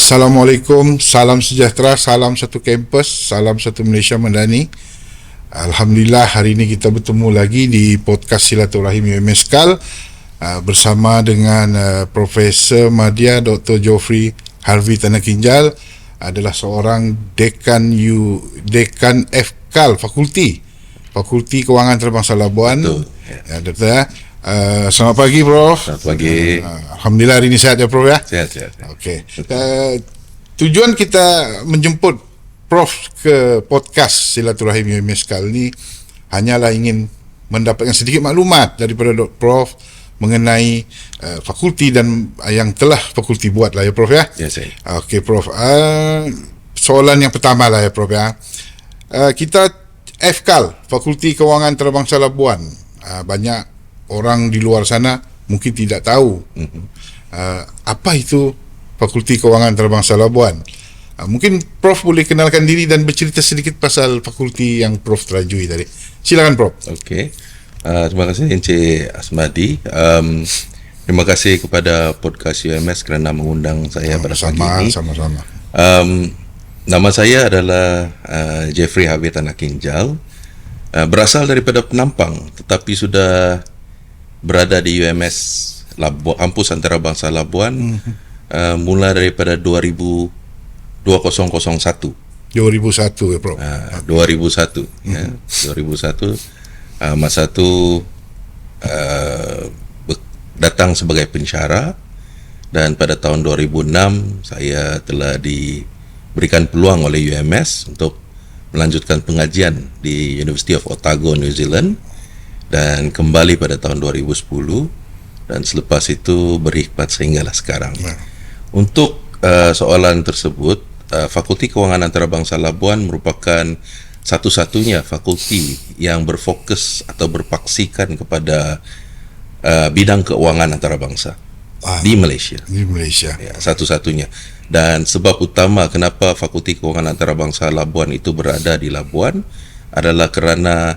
Assalamualaikum, salam sejahtera, salam satu kampus, salam satu Malaysia Madani. Alhamdulillah hari ini kita bertemu lagi di podcast Silaturahim UMS Kal bersama dengan Profesor Madya Dr. Geoffrey Harvey Tanah Kinjal, adalah seorang dekan FKAL Fakulti Kewangan Antarabangsa Labuan. Betul. Ya, Doktor. Selamat pagi, Prof. Selamat pagi. Alhamdulillah hari ini sehat ya, Prof ya. Sehat. Okey. Tujuan kita menjemput Prof ke podcast Silaturahim UMS Kal ni hanyalah ingin mendapatkan sedikit maklumat daripada Prof mengenai fakulti dan yang telah fakulti buat lah ya, Prof ya. Ya, saya. Okey, Prof. Soalan yang pertama lah ya, Prof ya. Kita FKAL Fakulti Kewangan Antarabangsa Labuan, banyak orang di luar sana mungkin tidak tahu apa itu Fakulti Kewangan Antarabangsa Labuan. Mungkin Prof boleh kenalkan diri dan bercerita sedikit pasal fakulti yang Prof terajui tadi. Silakan, Prof. Okey. Terima kasih Encik Asmadi. Terima kasih kepada podcast UMS kerana mengundang saya pada pagi ini. Sama-sama. Nama saya adalah Geoffrey Harvey Tanah Kinjal. Berasal daripada Penampang tetapi sudah berada di UMS Labuan, Kampus Antarabangsa Labuan mula daripada 2001. 2001 ya, Prof. 2001 ya. 2001 masa tu datang sebagai pensyarah, dan pada tahun 2006 saya telah diberikan peluang oleh UMS untuk melanjutkan pengajian di University of Otago, New Zealand, dan kembali pada tahun 2010, dan selepas itu berkhidmat sehinggalah sekarang. Untuk soalan tersebut, Fakulti Kewangan Antarabangsa Labuan merupakan satu-satunya fakulti yang berfokus atau berpaksikan kepada bidang keuangan antarabangsa di Malaysia. Di Malaysia. Ya, satu-satunya. Dan sebab utama kenapa Fakulti Kewangan Antarabangsa Labuan itu berada di Labuan adalah kerana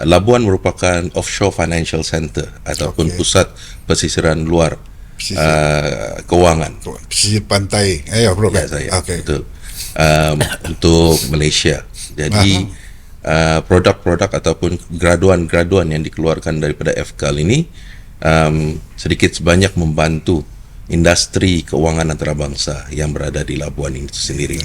Labuan merupakan offshore financial center ataupun pusat pesisiran luar kewangan. Pesisir pantai. Ya, Prof. Ya, saya. Okey. Betul. Untuk Malaysia. Jadi produk-produk ataupun graduan-graduan yang dikeluarkan daripada FKAL ini sedikit sebanyak membantu industri keuangan antarabangsa yang berada di Labuan ini sendiri.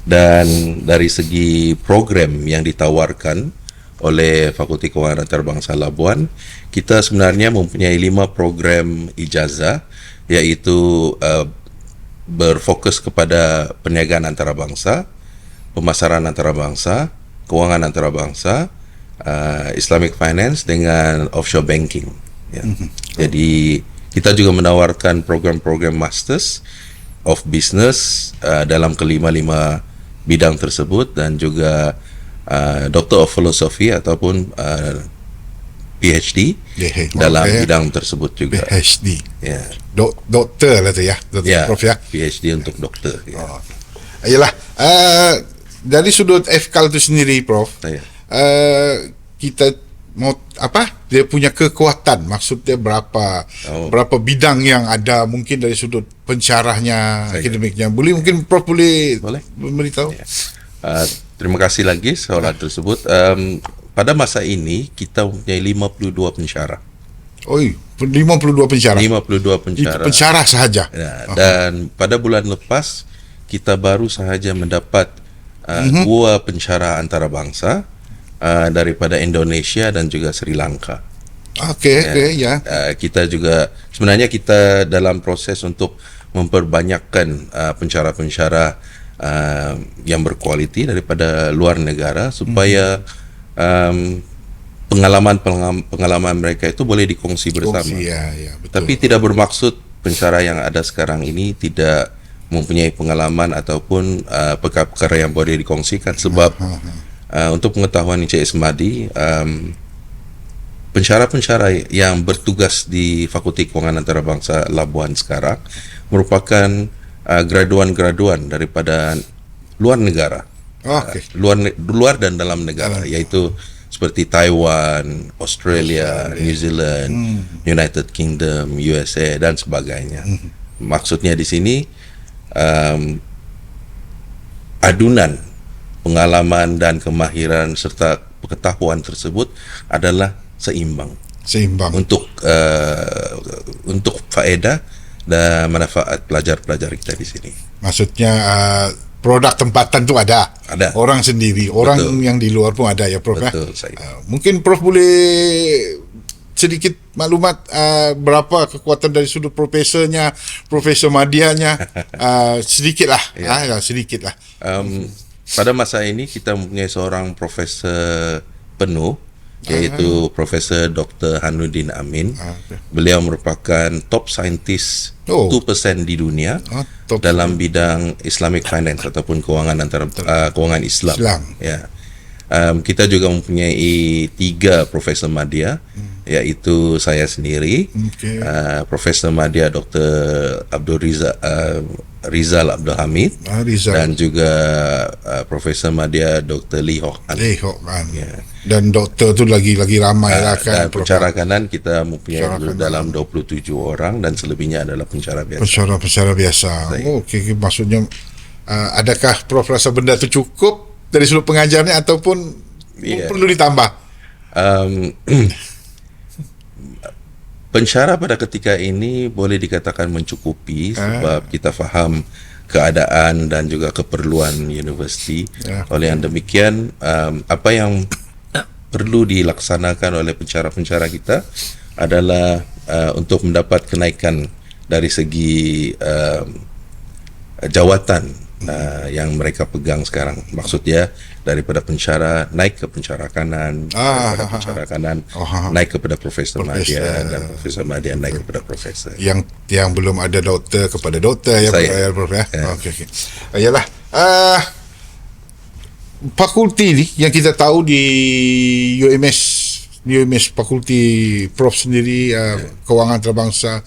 Dan dari segi program yang ditawarkan oleh Fakulti Kewangan Antarabangsa Labuan, kita sebenarnya mempunyai 5 program ijazah, iaitu berfokus kepada perniagaan antarabangsa, pemasaran antarabangsa, kewangan antarabangsa, Islamic finance dengan offshore banking. Ya. Jadi kita juga menawarkan program-program Masters of Business dalam kelima-lima bidang tersebut, dan juga Doctor of Philosophy ataupun PhD dalam bidang tersebut juga. PhD. Ya. Doktor lah tu ya, Doktor, Ya, Prof ya. PhD untuk doktor. Ya. Yalah, dari sudut FKAL itu sendiri, Prof. Ya. Kita mau dia punya kekuatan, maksudnya berapa bidang yang ada, mungkin dari sudut pensyarahnya, akademiknya. Mungkin Prof boleh memberitahu? Ya. Terima kasih lagi soalan tersebut. Pada masa ini kita mempunyai 52 pensyarah. 52 pensyarah. 52 pensyarah. Itu pensyarah sahaja. Ya, dan pada bulan lepas kita baru sahaja mendapat 2 pensyarah antarabangsa daripada Indonesia dan juga Sri Lanka. Okey, ya. Kita juga sebenarnya kita dalam proses untuk memperbanyakkan pensyarah-pensyarah yang berkualiti daripada luar negara, supaya pengalaman mereka itu boleh dikongsi bersama. Betul. Tapi tidak bermaksud pensyarah yang ada sekarang ini tidak mempunyai pengalaman ataupun perkara-perkara yang boleh dikongsikan, sebab untuk pengetahuan Encik Ismadi, pensyarah-pensyarah yang bertugas di Fakulti Kewangan Antarabangsa Labuan sekarang merupakan graduan-graduan daripada luar negara. Luar dan dalam negara, iaitu seperti Taiwan, Australia, New Zealand, United Kingdom, USA dan sebagainya. Maksudnya di sini um, adunan pengalaman dan kemahiran serta pengetahuan tersebut adalah seimbang untuk faedah dan manfaat pelajar-pelajar kita di sini. Maksudnya produk tempatan tu ada. Orang sendiri, orang Betul. yang di luar pun ada ya Prof. Betul, Ya? saya. Mungkin Prof boleh sedikit maklumat berapa kekuatan dari sudut profesornya, Profesor Madianya, sedikit lah, sedikit lah. Pada masa ini kita mempunyai seorang profesor penuh, yaitu Profesor Dr. Hanuddin Amin. Okay. Beliau merupakan top scientist 2% di dunia dalam bidang Islamic Finance ataupun keuangan Islam. Ya. Kita juga mempunyai 3 Profesor Madya, yaitu saya sendiri, Profesor Madya Dr. Rizal Abdul Hamid, dan juga Profesor Madya Dr. Lee Hock An. Ya. Dan doktor tu lagi ramai lah kan. Dan pencara kanan kita mempunyai dalam 27 orang dan selebihnya adalah pencara biasa. Pencara biasa. Okey, maksudnya adakah Prof rasa benda tu cukup dari sudut pengajarnya ataupun perlu ditambah? Pencara pada ketika ini boleh dikatakan mencukupi sebab kita faham keadaan dan juga keperluan universiti. Oleh yang demikian, apa yang perlu dilaksanakan oleh pencara-pencara kita adalah untuk mendapat kenaikan dari segi jawatan yang mereka pegang sekarang. Maksudnya daripada pencara naik ke pencara kanan, daripada pencara kanan naik kepada Profesor Madya, dan Profesor Madya naik kepada Profesor. Yang belum ada doktor kepada doktor ya Prof ya. Okey. Yalah. Fakulti ni yang kita tahu di UMS fakulti Prof sendiri kewangan antarabangsa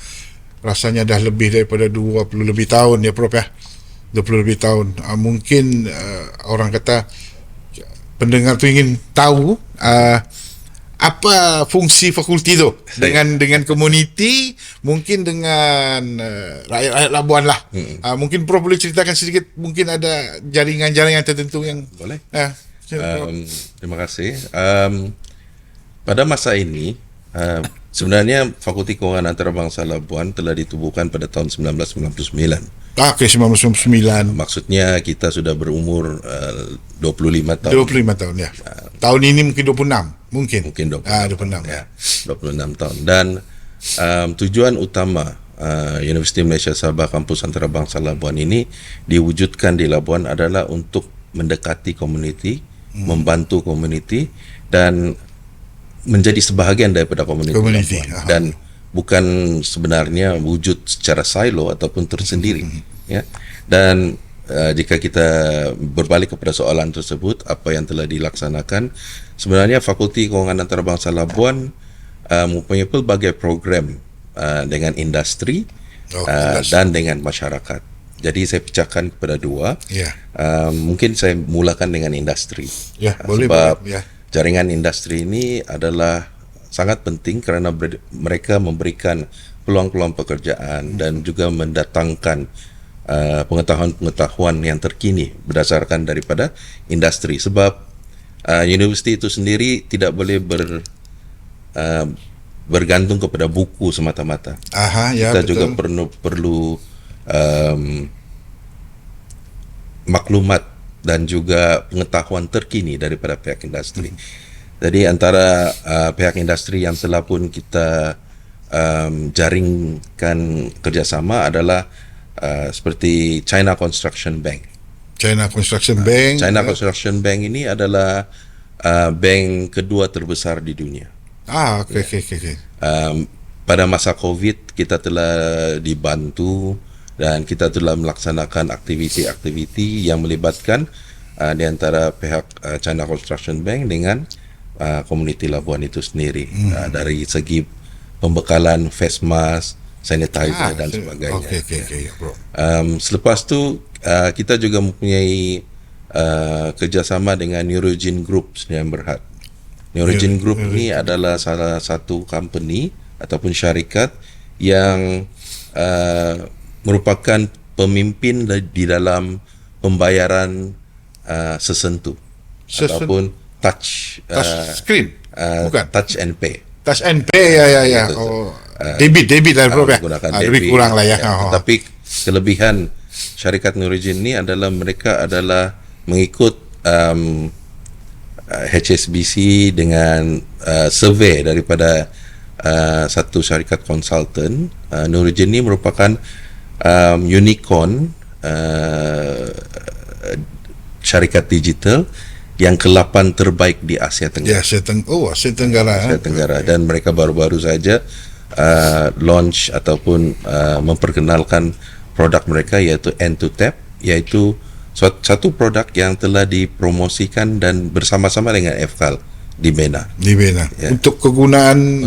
rasanya dah lebih daripada 20 lebih tahun ya Prof ya. 20 lebih tahun. Mungkin orang kata pendengar tu ingin tahu apa fungsi fakulti tu dengan komuniti, mungkin dengan rakyat Labuan lah. Mungkin Prof boleh ceritakan sedikit, mungkin ada jaringan-jaringan tertentu yang boleh. Terima kasih. Pada masa ini sebenarnya Fakulti Kewangan Antarabangsa Labuan telah ditubuhkan pada tahun 1999. Okey, 1999. Maksudnya kita sudah berumur 25 tahun. 25 tahun ya. Tahun ini mungkin 26. Mungkin 26. 26 ya. 26 tahun. Dan tujuan utama Universiti Malaysia Sabah Kampus Antarabangsa Labuan ini diwujudkan di Labuan adalah untuk mendekati komuniti, membantu komuniti dan menjadi sebahagian daripada komuniti. Dan bukan sebenarnya wujud secara silo ataupun tersendiri. Ya. Dan jika kita berbalik kepada soalan tersebut, apa yang telah dilaksanakan, sebenarnya Fakulti Kewangan Antarabangsa Labuan mempunyai pelbagai program dengan industri dan dengan masyarakat. Jadi saya pecahkan kepada dua. Mungkin saya mulakan dengan industri. Sebab jaringan industri ini adalah sangat penting kerana mereka memberikan peluang-peluang pekerjaan dan juga mendatangkan pengetahuan-pengetahuan yang terkini berdasarkan daripada industri. Sebab universiti itu sendiri tidak boleh bergantung kepada buku semata-mata. Kita betul. Juga perlu maklumat dan juga pengetahuan terkini daripada pihak industri. Jadi antara pihak industri yang telah pun kita jaringkan kerjasama adalah seperti China Construction Bank. China Construction Bank ini adalah bank kedua terbesar di dunia. Pada masa COVID kita telah dibantu dan kita telah melaksanakan aktiviti-aktiviti yang melibatkan di antara pihak China Construction Bank dengan komuniti Labuan itu sendiri, dari segi pembekalan face mask, sanitizer dan sebagainya. Selepas tu kita juga mempunyai kerjasama dengan Neurogene Group Sdn Bhd. Neurogene Group ini adalah salah satu company ataupun syarikat yang merupakan pemimpin di dalam pembayaran sesentuh ataupun touch screen, bukan? touch and pay. Touch and pay, ya. Betul. Oh, debit lah Prof ya. Menggunakan Lebih debit, kurang lah ya. Tetapi kelebihan syarikat Nurijin ini adalah mereka adalah mengikut HSBC dengan survei daripada satu syarikat konsultan. Nurijin ini merupakan unicorn syarikat digital yang ke-8 terbaik di Asia Tenggara. Ya, Asia Tenggara. Asia Tenggara, dan mereka baru-baru saja launch ataupun memperkenalkan produk mereka, yaitu End2Tap, yaitu satu produk yang telah dipromosikan dan bersama-sama dengan FKAL di BENA. Ya. Untuk kegunaan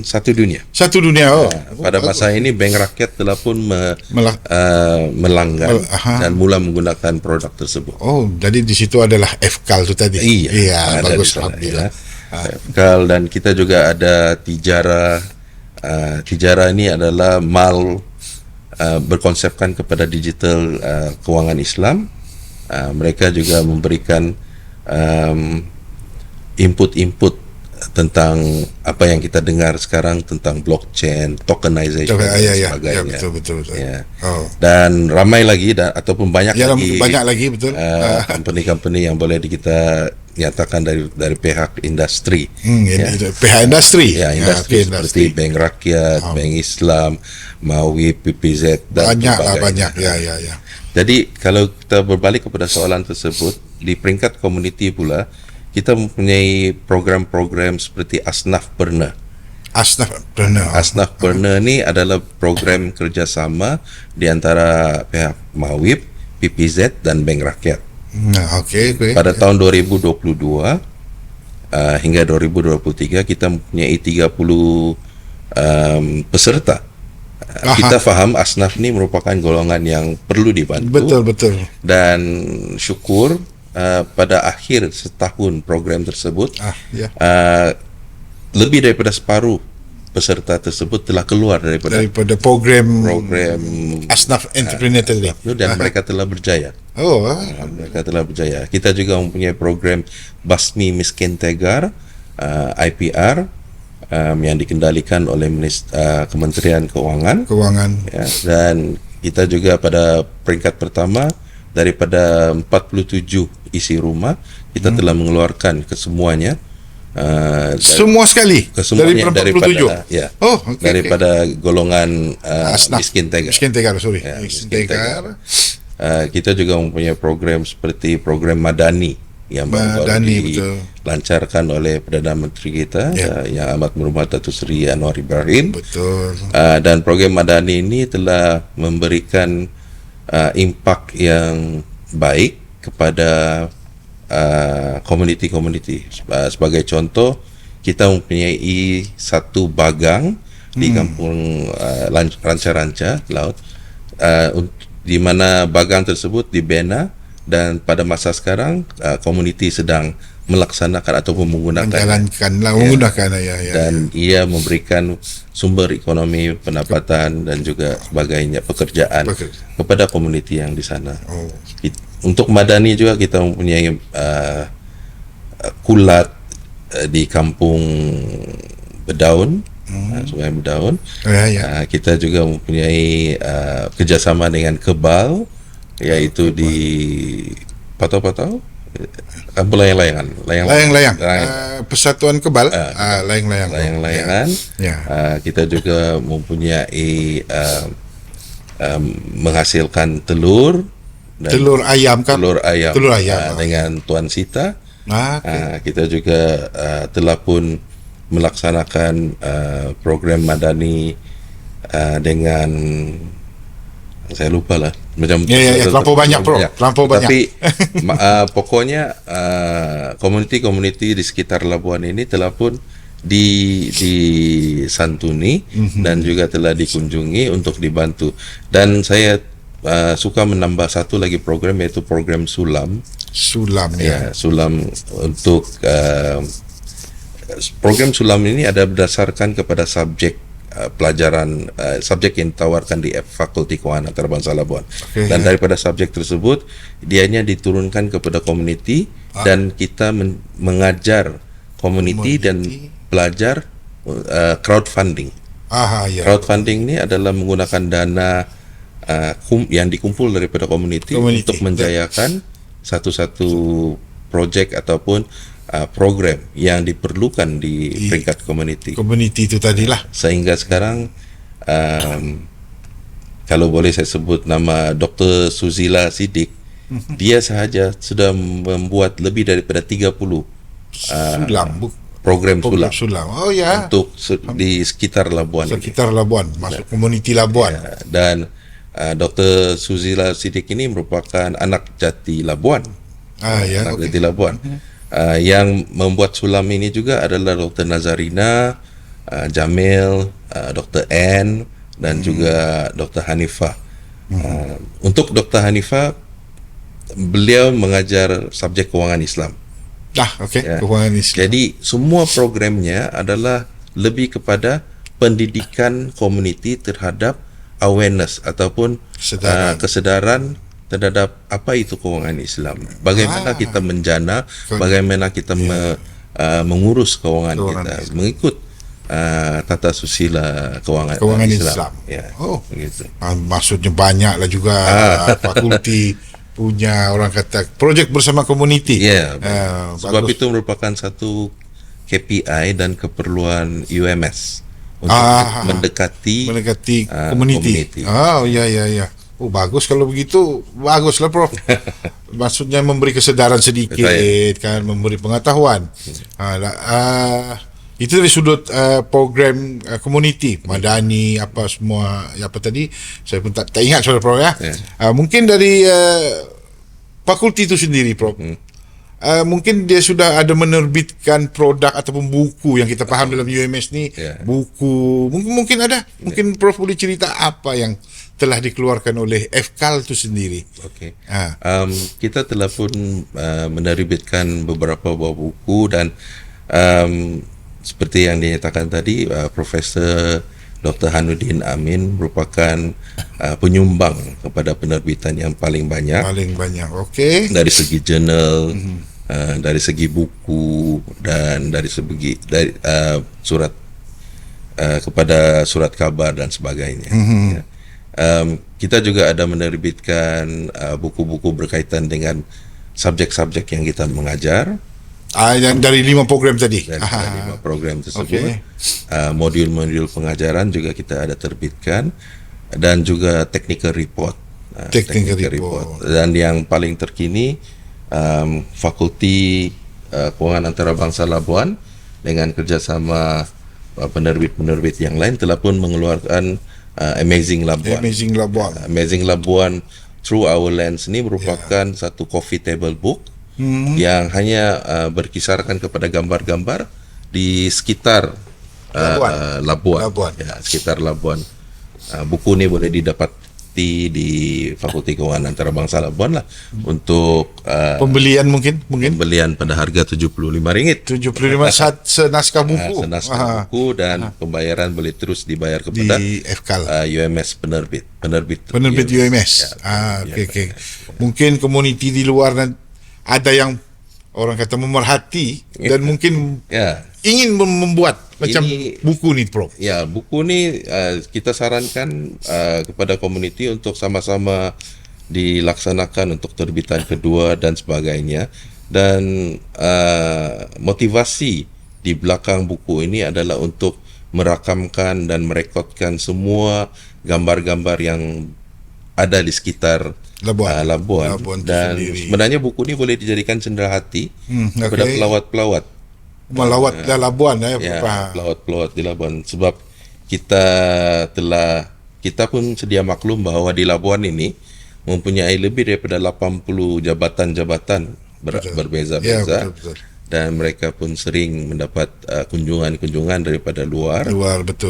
satu dunia. Satu dunia. Pada masa ini Bank Rakyat telah pun melanggar dan mula menggunakan produk tersebut. Oh, jadi di situ adalah FKAL itu tadi. Iya, bagus, alhamdulillah. FKAL, dan kita juga ada Tijara. Tijara ini adalah mal berkonsepkan kepada digital kewangan Islam. Mereka juga memberikan input tentang apa yang kita dengar sekarang tentang blockchain, tokenization dan sebagainya. Betul. Ya. Dan ramai lagi ataupun banyak lagi betul. company-company yang boleh kita nyatakan dari pihak industri. Pihak industri. Ya, industri seperti Bank Rakyat, Bank Islam, Mawi, PPZ dan banyak. Ya. Jadi kalau kita berbalik kepada soalan tersebut, di peringkat komuniti pula kita mempunyai program-program seperti Asnafpreneur. Asnafpreneur ni adalah program kerjasama di antara pihak Mawib, PPZ dan Bank Rakyat. Pada tahun 2022 hingga 2023 kita mempunyai 30 peserta. Kita faham Asnaf ni merupakan golongan yang perlu dibantu. Betul. Dan syukur pada akhir setahun program tersebut, lebih daripada separuh peserta tersebut telah keluar daripada program Asnaf Entrepreneur tadi, dan mereka telah berjaya. Mereka telah berjaya. Kita juga mempunyai program Basmi Miskin Tegar, IPR, yang dikendalikan oleh Kementerian Keuangan. Ya, dan kita juga pada peringkat pertama daripada 47 isi rumah, kita telah mengeluarkan kesemuanya. Semua sekali? Daripada daripada golongan Miskin Tegar. Miskin Tegar. Kita juga mempunyai program seperti program Madani yang baru dilancarkan oleh Perdana Menteri kita, yang amat berhormat Datuk Seri Anwar Ibrahim. Dan program Madani ini telah memberikan impak yang baik kepada komuniti-komuniti. Sebagai contoh, kita mempunyai satu bagang di kampung Ranca-Ranca Laut, di mana bagang tersebut dibina, dan pada masa sekarang komuniti sedang melaksanakan ataupun menggunakan dan ia memberikan sumber ekonomi, pendapatan dan juga sebagainya, pekerjaan kepada komuniti yang di sana. Untuk Madani juga kita mempunyai kulat di kampung Bedaun, Sungai Bedaun. Kita juga mempunyai kerjasama dengan Kebal, iaitu di Patau-Patau, kampung layang-layangan. Persatuan Kebal, layang-layangan. Kita juga mempunyai menghasilkan telur ayam dengan Tuan Sita. Kita juga telah pun melaksanakan program Madani dengan, saya lupa lah, macam terlampau banyak. Tapi pokoknya komuniti-komuniti di sekitar Labuan ini telah pun disantuni dan juga telah dikunjungi untuk dibantu. Dan saya suka menambah satu lagi program, yaitu program Sulam. Sulam untuk program Sulam ini ada berdasarkan kepada subjek pelajaran subjek yang ditawarkan di Fakulti Kewangan Antarabangsa Labuan. Okey. Dan daripada subjek tersebut dianya diturunkan kepada komuniti dan kita mengajar komuniti dan belajar crowdfunding. Ya. Crowdfunding ni adalah menggunakan dana yang dikumpul daripada komuniti untuk menjayakan satu-satu projek ataupun program yang diperlukan di peringkat komuniti. Komuniti itu tadilah. Sehingga sekarang kalau boleh saya sebut nama Dr. Suzila Siddiq, dia sahaja sudah membuat lebih daripada 30 program sulam Oh ya. untuk di sekitar Labuan. Sekitar Labuan, masuk komuniti Labuan. Dan Dr. Suzila Siddiq ini merupakan anak jati Labuan. Anak jati Labuan. Yang membuat sulam ini juga adalah Dr. Nazarina, Jamil, Dr. N dan juga Dr. Hanifah. Untuk Dr. Hanifah, beliau mengajar subjek kewangan Islam. Kewangan Islam. Jadi semua programnya adalah lebih kepada pendidikan komuniti terhadap awareness ataupun kesedaran terhadap apa itu kewangan Islam. Bagaimana kita menjana, bagaimana kita mengurus kewangan kita mengikut tata susila kewangan Islam. Begitu. Maksudnya banyaklah juga fakulti punya orang kata projek bersama komuniti. Sebab itu merupakan satu KPI dan keperluan UMS untuk mendekati komuniti. Ya. Bagus kalau begitu. Baguslah Prof. Maksudnya memberi kesedaran sedikit kan, memberi pengetahuan. Itu dari sudut program komuniti, madani apa semua apa tadi saya pun tak ingat Saudara Prof ya. Mungkin dari fakulti itu sendiri Prof. Mungkin dia sudah ada menerbitkan produk ataupun buku yang kita faham dalam UMS ni, buku mungkin ada. Mungkin Prof boleh cerita apa yang telah dikeluarkan oleh FKAL itu sendiri. Kita telah pun menerbitkan beberapa buah buku dan seperti yang dinyatakan tadi, Profesor Dr. Hanuddin Amin merupakan penyumbang kepada penerbitan yang paling banyak. Dari segi jurnal, dari segi buku dan dari segi surat kepada surat khabar dan sebagainya. Kita juga ada menerbitkan buku-buku berkaitan dengan subjek-subjek yang kita mengajar. Dari 5 program tadi. Dari 5 program tersebut, modul-modul pengajaran juga kita ada terbitkan dan juga technical report. Dan yang paling terkini, Fakulti Kewangan Antarabangsa Labuan dengan kerjasama penerbit-penerbit yang lain telah pun mengeluarkan Amazing Labuan. Amazing Labuan Through Our Lens ini merupakan satu coffee table book yang hanya berkisarkan kepada gambar-gambar di sekitar Labuan. Sekitar Labuan. Buku ini boleh didapati di Fakulti Kewangan Antarabangsa Labuan lah untuk pembelian mungkin pembelian pada harga RM75. 75 senaskah buku. Senaskah buku dan pembayaran boleh terus dibayar kepada di FKAL UMS penerbit UMS. Mungkin komuniti di luar ada yang orang kata memerhati dan mungkin ingin membuat macam buku ni Prof. Buku ni kita sarankan kepada komuniti untuk sama-sama dilaksanakan untuk terbitan kedua dan sebagainya. Dan motivasi di belakang buku ini adalah untuk merakamkan dan merekodkan semua gambar-gambar yang ada di sekitar Labuan. Dan sebenarnya buku ini boleh dijadikan cenderahati kepada pelawat-pelawat Labuan pelawat-pelawat di Labuan, sebab kita pun sedia maklum bahawa di Labuan ini mempunyai lebih daripada 80 jabatan-jabatan berbeza-beza. Dan mereka pun sering mendapat kunjungan-kunjungan daripada luar.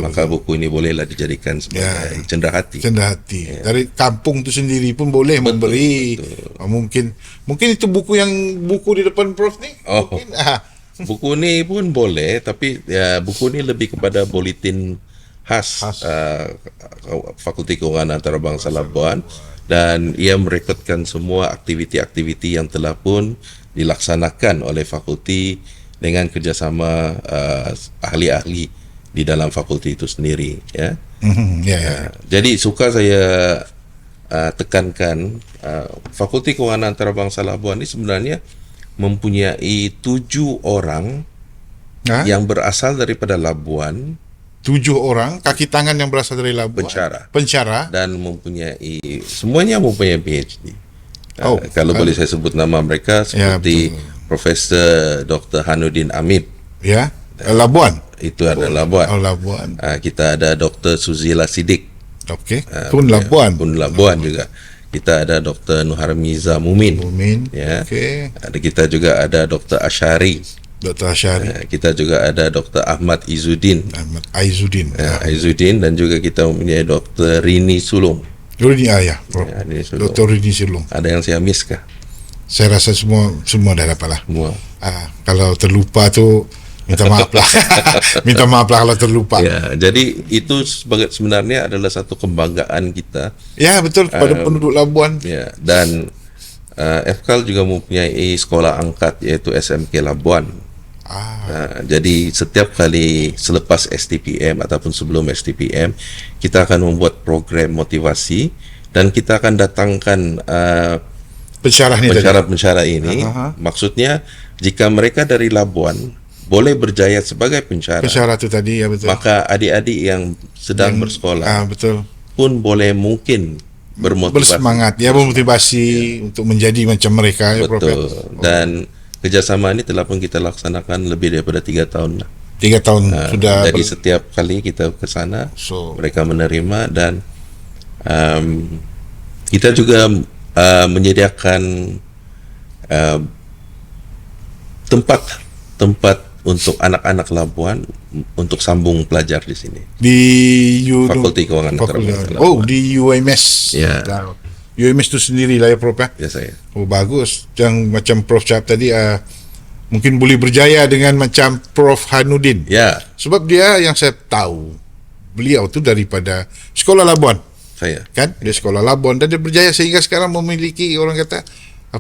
Maka buku ini bolehlah dijadikan sebagai cenderahati. Dari kampung itu sendiri pun boleh memberi. Mungkin itu buku di depan Prof ni. Buku ni pun boleh, tapi buku ni lebih kepada bulletin khas Fakulti Kewangan Antarabangsa Labuan, dan ia merekodkan semua aktiviti-aktiviti yang telah pun dilaksanakan oleh fakulti dengan kerjasama ahli-ahli di dalam fakulti itu sendiri, ya. Jadi suka saya tekankan, Fakulti Kewangan Antarabangsa Labuan ini sebenarnya mempunyai 7 orang yang berasal daripada Labuan, 7 orang kaki tangan yang berasal dari Labuan, pencara, dan semuanya mempunyai PhD. Kalau boleh saya sebut nama mereka seperti Profesor Dr. Hanuddin Hamid, ya, Labuan. Itu ada Labuan. Labuan. Kita ada Dr. Suzila Siddiq. Pun Labuan. Pun Labuan juga. Kita ada Dr. Nuharmiza Mumin. Ya. Kita juga ada Dr. Asyari. Kita juga ada Dr. Ahmad Izzuddin. Izzuddin, dan juga kita mempunyai Dr. Rini Sulong. Dr. Rini Sulong. Ada yang saya miss kah? Saya rasa semua dah dapat lah. Kalau terlupa tu minta maaf lah. Minta maaf lah kalau terlupa. Ya, jadi itu sebenarnya adalah satu kebanggaan kita. Ya, betul, pada penduduk Labuan. Ya, dan FKAL juga mempunyai sekolah angkat yaitu SMK Labuan. Jadi setiap kali selepas STPM ataupun sebelum STPM, kita akan membuat program motivasi dan kita akan datangkan pensyarah ini. Maksudnya jika mereka dari Labuan boleh berjaya sebagai pensyarah itu tadi, ya betul. Maka adik-adik yang sedang bersekolah pun boleh mungkin bersemangat, bermotivasi untuk menjadi macam mereka. Betul. Dan kerjasama ini telah pun kita laksanakan lebih daripada 3 tahun lah. 3 tahun sudah. Jadi setiap kali kita ke sana, mereka menerima, dan kita juga menyediakan tempat untuk anak-anak Labuan untuk sambung pelajar di sini. Di Fakulti Kewangan Antarabangsa Labuan. Di UMS. Ya. UMS itu sendiri lah ya, Prof, ya? Ya, saya. Bagus. Yang macam Prof Syab tadi, mungkin boleh berjaya dengan macam Prof Hanuddin. Ya. Sebab dia, yang saya tahu, beliau tu daripada Sekolah Labuan. Saya. Kan? Dia Sekolah Labuan dan dia berjaya sehingga sekarang memiliki, orang kata,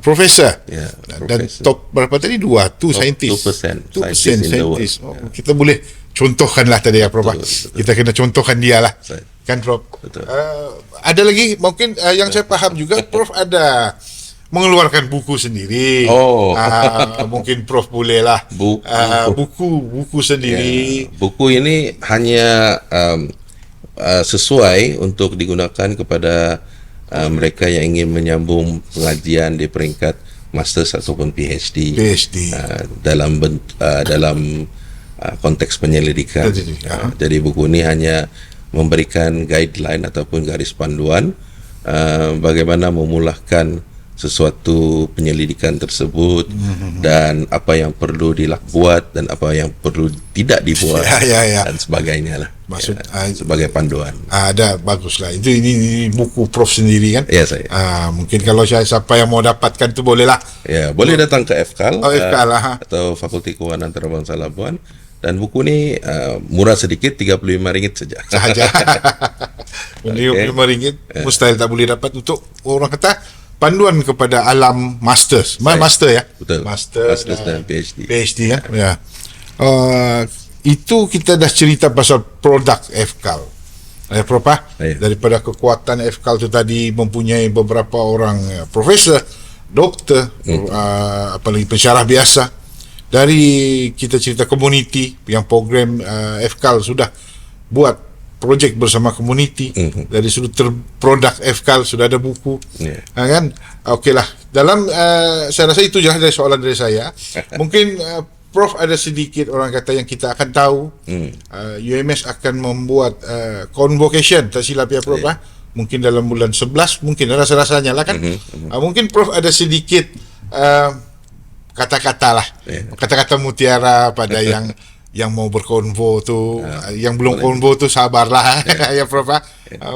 profesor. Ya, dan top berapa tadi? 2 saintis. 2% saintis. Kita boleh contohkanlah tadi ya, Prof. Kita kena contohkan dia lah. Kan, Prof? Ada lagi mungkin yang saya paham juga, Prof ada mengeluarkan buku sendiri. Mungkin Prof boleh lah buku sendiri. Buku ini hanya sesuai untuk digunakan kepada mereka yang ingin menyambung pengajian di peringkat masters ataupun PhD. Dalam konteks penyelidikan. Jadi buku ini hanya memberikan guideline ataupun garis panduan bagaimana memulahkan sesuatu penyelidikan tersebut, dan apa yang perlu dibuat dan apa yang perlu tidak dibuat, dan sebagainya lah. Sebagai panduan. Ada, bagus lah. Ini buku Prof sendiri kan? Ya, saya. Mungkin kalau siapa yang mau dapatkan tu boleh lah. Ya, boleh datang ke FKAL, atau Fakulti Kewangan Antarabangsa Labuan. Dan buku ini murah sedikit, RM35 saja. RM35 mustahil tak boleh dapat. Untuk orang kata panduan kepada alam masters. Master ya. Betul. Masters dan PhD. PhD kan? Ya. Itu kita dah cerita pasal produk FKAL. Prof, daripada kekuatan FKAL itu tadi mempunyai beberapa orang profesor, doktor, apalagi pensyarah biasa. Dari kita cerita community, yang program FKAL sudah buat projek bersama community. Dari sudut produk FKAL sudah ada buku. Kan? Okeylah. Dalam saya rasa itu je dari soalan dari saya. Mungkin Prof ada sedikit, orang kata, yang kita akan tahu. UMS akan membuat convocation, tak silap ya, Prof. Mungkin dalam bulan 11, mungkin rasa-rasanya lah kan. Mungkin Prof ada sedikit kata-kata lah, kata-kata mutiara pada yang mau berkonvo tu, yang belum konvo tu sabarlah. Ya, Prof.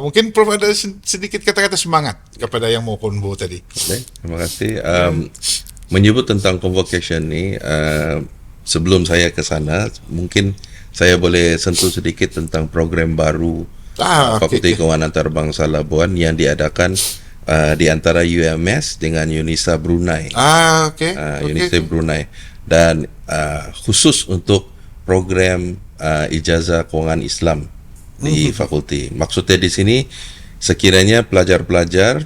Mungkin Prof ada sedikit kata-kata semangat kepada yang mau konvo tadi. Terima kasih. Menyebut tentang convocation ni, sebelum saya ke sana, mungkin saya boleh sentuh sedikit tentang program baru Fakulti Keuangan Antarabangsa Labuan yang diadakan di antara UMS dengan UNISA Brunei. UNISA Brunei, dan khusus untuk program ijazah keuangan Islam di fakulti. Maksudnya di sini sekiranya pelajar-pelajar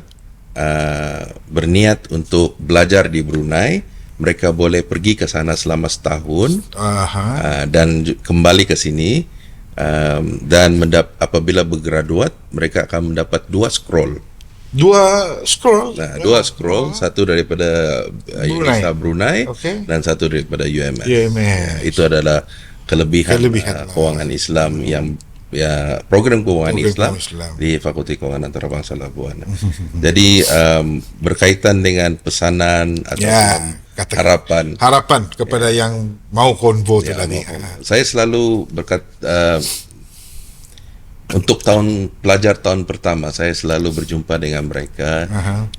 berniat untuk belajar di Brunei, mereka boleh pergi ke sana selama setahun dan kembali ke sini, dan apabila bergraduat mereka akan mendapat dua scroll. Dua scroll, satu daripada UNISA Brunei dan satu daripada UMS. Itu adalah kelebihan keuangan Islam yang program keuangan Islam di Fakulti Keuangan Antarabangsa Labuan. Jadi berkaitan dengan pesanan atau harapan kepada yang mau konvo tadi. Saya selalu untuk pelajar tahun pertama, saya selalu berjumpa dengan mereka,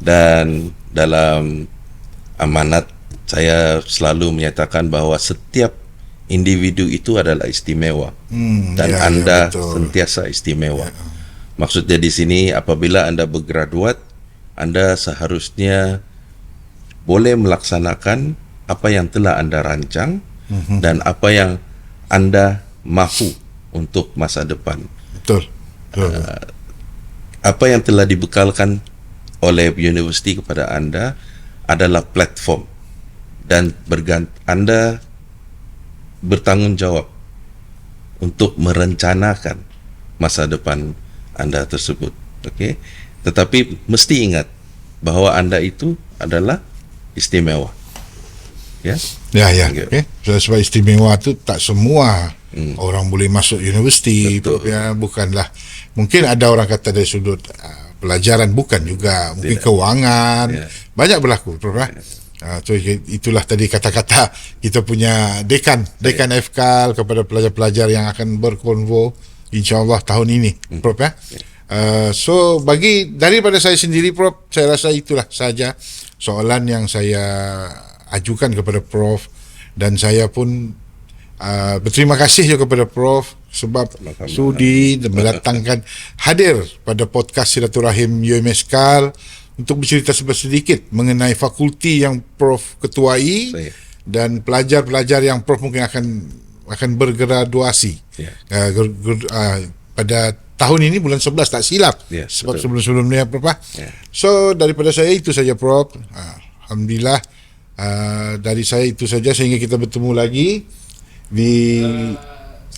dan dalam amanat saya selalu menyatakan bahawa setiap individu itu adalah istimewa, dan Anda sentiasa istimewa. Maksudnya di sini apabila Anda bergraduat, Anda seharusnya boleh melaksanakan apa yang telah Anda rancang dan apa yang Anda mahu untuk masa depan. Apa yang telah dibekalkan oleh universiti kepada Anda adalah platform, dan Anda bertanggung jawab untuk merencanakan masa depan Anda tersebut. Okey, tetapi mesti ingat bahawa Anda itu adalah istimewa. Okay. Sebab istimewa tu tak semua orang boleh masuk universiti. Bukanlah, mungkin ada orang kata dari sudut pelajaran, bukan juga, mungkin kewangan, banyak berlaku, Prof. So itulah tadi kata-kata kita punya dekan FKAL kepada pelajar-pelajar yang akan berkonvo insya-Allah tahun ini, Prof. So daripada saya sendiri, Prof, saya rasa itulah saja soalan yang saya ajukan kepada Prof, dan saya pun berterima kasih juga kepada Prof sebab sudi mendatangkan hadir pada podcast Silaturahim UMS KAL untuk bercerita sedikit mengenai fakulti yang Prof ketuai dan pelajar-pelajar yang Prof mungkin akan bergraduasi pada tahun ini bulan 11 tak silap, sebab sebelum-sebelumnya, Prof. So daripada saya itu saja, Prof. Alhamdulillah, dari saya itu saja sehingga kita bertemu lagi di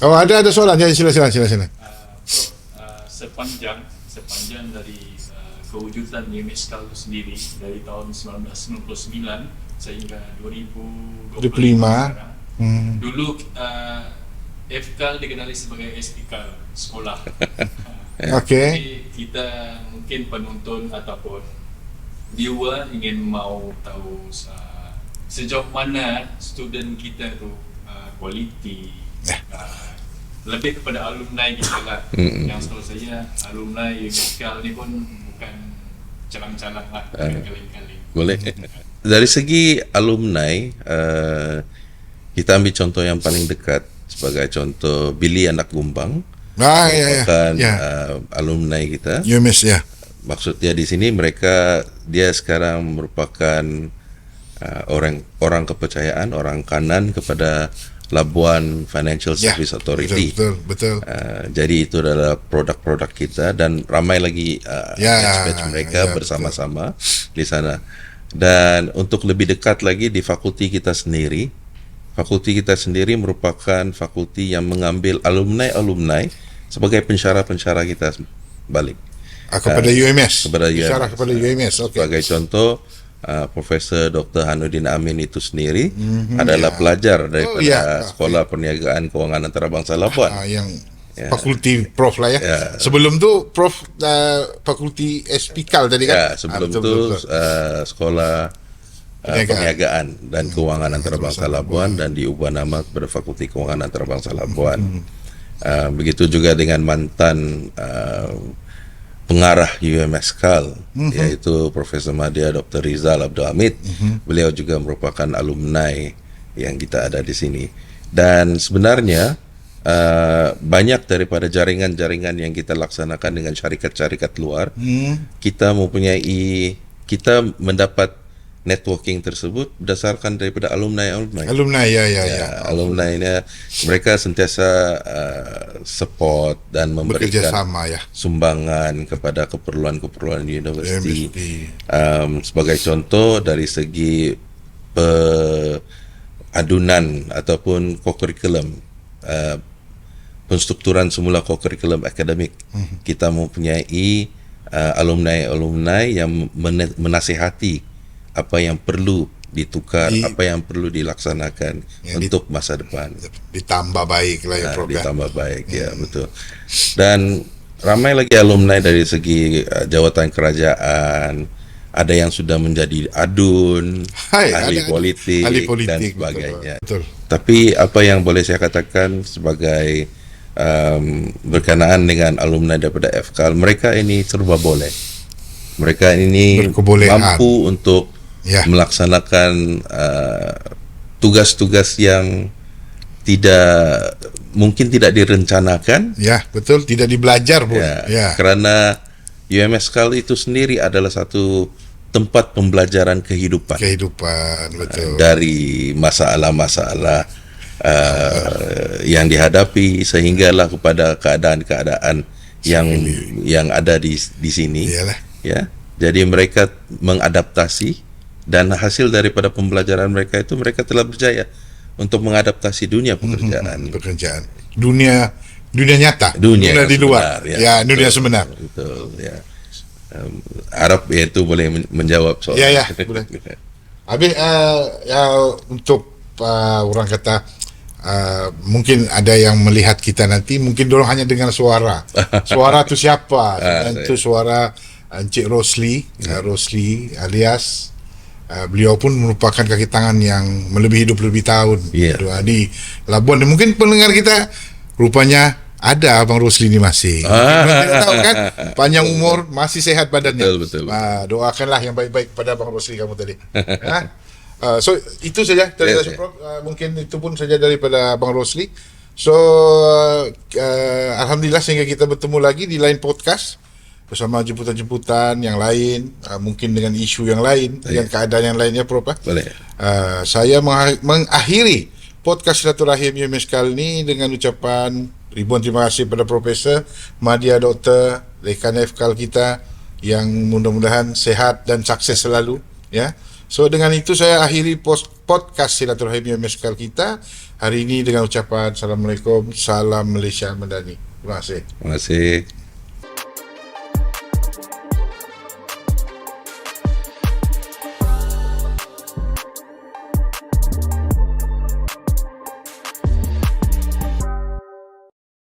ada soalan. Silakan. Sepanjang dari kewujudan UMS KAL itu sendiri dari tahun 1999 sehingga 2025 sekarang. Dulu FKAL dikenali sebagai SPKAL, sekolah. Jadi kita mungkin penonton ataupun viewer ingin mau tahu sejauh mana student kita tu kualiti, lebih kepada alumni kita lah. Yang setahu saya alumni UMS KAL ni pun bukan calang-calang lah, kali-kali. Boleh. Dari segi alumni, kita ambil contoh yang paling dekat sebagai contoh Billy Anak Gumbang. Alumni kita UMS, maksudnya di sini dia sekarang merupakan orang kepercayaan, orang kanan kepada Labuan Financial Service Authority. Betul. Jadi itu adalah produk-produk kita, dan ramai lagi batch mereka bersama-sama di sana. Dan untuk lebih dekat lagi di fakulti kita sendiri merupakan fakulti yang mengambil alumni sebagai pensyarah kita balik kepada UMS. Kepada UMS. Sebagai contoh, Profesor Dr. Hanuddin Amin itu sendiri adalah pelajar daripada Sekolah Perniagaan Keuangan Antarabangsa Labuan. Fakulti Prof lah Sebelum tu Prof fakulti SPKAL tadi kan? Sebelum Sekolah Perniagaan dan Keuangan Antarabangsa Labuan, dan diubah nama kepada Fakulti Keuangan Antarabangsa Labuan. Begitu juga dengan mantan pengarah UMS KAL, yaitu Profesor Madya Dr. Rizal Abdul Hamid. Beliau juga merupakan alumni yang kita ada di sini. Dan sebenarnya banyak daripada jaringan-jaringan yang kita laksanakan dengan syarikat-syarikat luar, kita mendapat networking tersebut berdasarkan daripada alumni. Alumni, ya. Alumni-nya mereka sentiasa support dan Bekerja memberikan sama ya. sumbangan kepada keperluan-keperluan universiti. Sebagai contoh dari segi adunan ataupun co-curriculum, penstrukturan semula co-curriculum akademik, kita mempunyai alumni yang menasihati apa yang perlu ditukar, apa yang perlu dilaksanakan untuk masa depan. Ditambah baik lah ya, Prof. Ditambah baik, ya betul. Dan ramai lagi alumni dari segi jawatan kerajaan, ada yang sudah menjadi adun, ahli politik dan sebagainya. Betul. Tapi apa yang boleh saya katakan sebagai berkenaan dengan alumni daripada FKAL, mereka ini serba boleh. Mereka ini mampu untuk melaksanakan tugas-tugas yang mungkin tidak direncanakan. Ya, betul, tidak dibelajar pun. Karena UMS KAL itu sendiri adalah satu tempat pembelajaran kehidupan. Betul. Dari masalah-masalah yang dihadapi sehinggalah kepada keadaan-keadaan yang ada di sini. Iyalah. Ya. Jadi mereka mengadaptasi, dan hasil daripada pembelajaran mereka itu mereka telah berjaya untuk mengadaptasi dunia pekerjaan. Dunia nyata. Dunia di luar. Dunia sebenar. Betul, ya. Harap itu boleh menjawab soal. Ya, boleh. Habis untuk orang kata mungkin ada yang melihat kita nanti mungkin dorang hanya dengar suara. Suara itu siapa? Itu suara Encik Rosli, Rosli alias beliau pun merupakan kaki tangan yang melebihi 20 tahun di Labuan. Dan mungkin pendengar kita rupanya ada Abang Rosli ini masih. Kita tahu kan, panjang umur, masih sehat badannya. Betul. Doakanlah yang baik-baik kepada Abang Rosli kamu tadi. So itu saja dari mungkin itu pun saja daripada Abang Rosli. So alhamdulillah sehingga kita bertemu lagi di lain podcast bersama jemputan-jemputan yang lain, mungkin dengan isu yang lain, dengan keadaan yang lainnya, Prof. Boleh. Saya mengakhiri podcast Silaturahim UMS kali ini dengan ucapan ribuan terima kasih pada Profesor Madya Dr. Dekan FKAL kita yang mudah-mudahan sehat dan sukses selalu, ya. So dengan itu saya akhiri podcast Silaturahim UMS KAL kita hari ini dengan ucapan Assalamualaikum, salam Malaysia Madani. Terima kasih. Terima kasih.